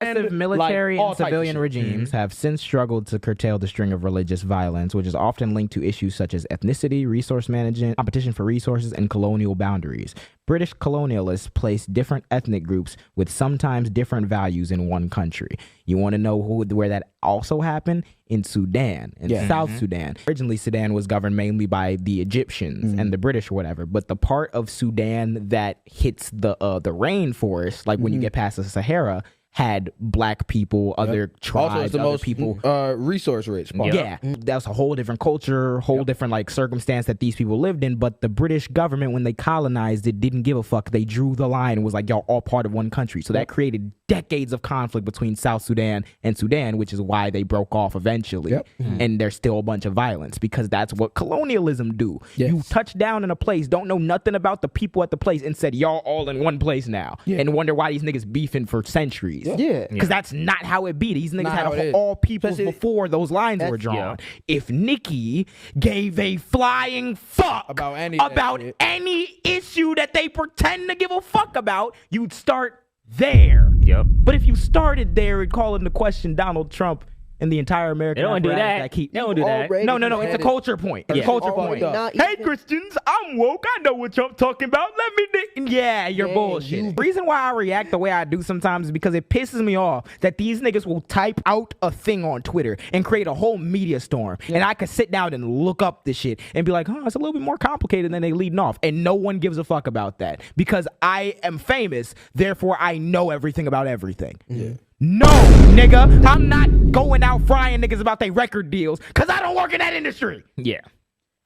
Military like, and civilian regimes have since struggled to curtail the string of religious violence, which is often linked to issues such as ethnicity, resource management, competition for resources, and colonial boundaries. British colonialists placed different ethnic groups with sometimes different values in one country. You want to know where that also happened? In Sudan, South Sudan. Originally, Sudan was governed mainly by the Egyptians and the British or whatever, but the part of Sudan that hits the rainforest, like when you get past the Sahara, had black people, other tribes, also, it's the other most people. Resource rich part. Yeah, that's a whole different culture, whole different like circumstance that these people lived in. But the British government, when they colonized it, didn't give a fuck. They drew the line and was like, y'all all part of one country. So that created decades of conflict between South Sudan and Sudan, which is why they broke off eventually. And there's still a bunch of violence because that's what colonialism do. You touch down in a place, don't know nothing about the people at the place, and said y'all all in one place now, and wonder why these niggas beefing for centuries. Because that's not how it be. These niggas had all peoples before those lines were drawn. If Nikki gave a flying fuck about any issue that they pretend to give a fuck about, you'd start there. But if you started there and call into question Donald Trump and the entire American, they don't do that. They don't do that. No, it's a culture point. It's a culture point. Hey, Christians, I'm woke. I know what you're talking about. Let me. You're bullshit. The reason why I react the way I do sometimes is because it pisses me off that these niggas will type out a thing on Twitter and create a whole media storm, and I could sit down and look up this shit and be like, it's a little bit more complicated than they leading off, and no one gives a fuck about that because I am famous, therefore I know everything about everything. No, nigga, I'm not going out frying niggas about their record deals because I don't work in that industry. I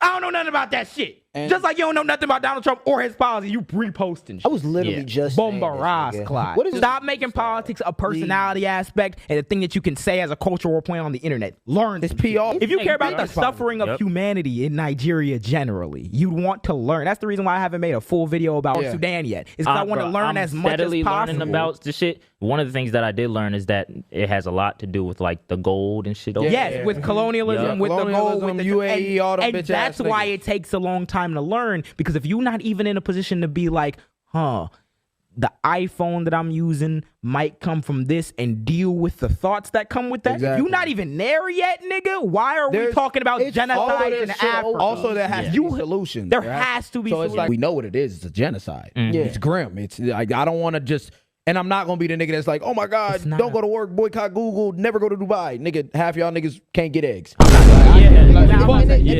don't know nothing about that shit. And just like you don't know nothing about Donald Trump or his policy, you reposting shit. I was literally just Stop making politics a personality aspect and a thing that you can say as a cultural point on the internet. Learn it's PR. If you care about the suffering of humanity in Nigeria generally, you want to learn. That's the reason why I haven't made a full video about Sudan yet. Is because I want to learn as much as possible. Learning about the shit. One of the things that I did learn is that it has a lot to do with like the gold and shit. With colonialism, with the gold, with the UAE, all them bitch ass that's why it takes a long time to learn, because if you're not even in a position to be like, the iPhone that I'm using might come from this and deal with the thoughts that come with that. If you're not even there yet, nigga, why are we talking about genocide in Africa? Also, there has to be solutions. There has to be solutions. It's like, we know what it is. It's a genocide. It's grim. It's like, I don't want to just... And I'm not going to be the nigga that's like, oh my God, don't go to work, boycott Google, never go to Dubai. Nigga, half y'all niggas can't get eggs. We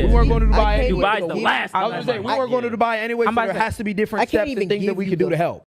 weren't going to Dubai anyway. Dubai's the last. I was going to say, we weren't going to Dubai anyway, so there has to be different steps and things that we can do to help.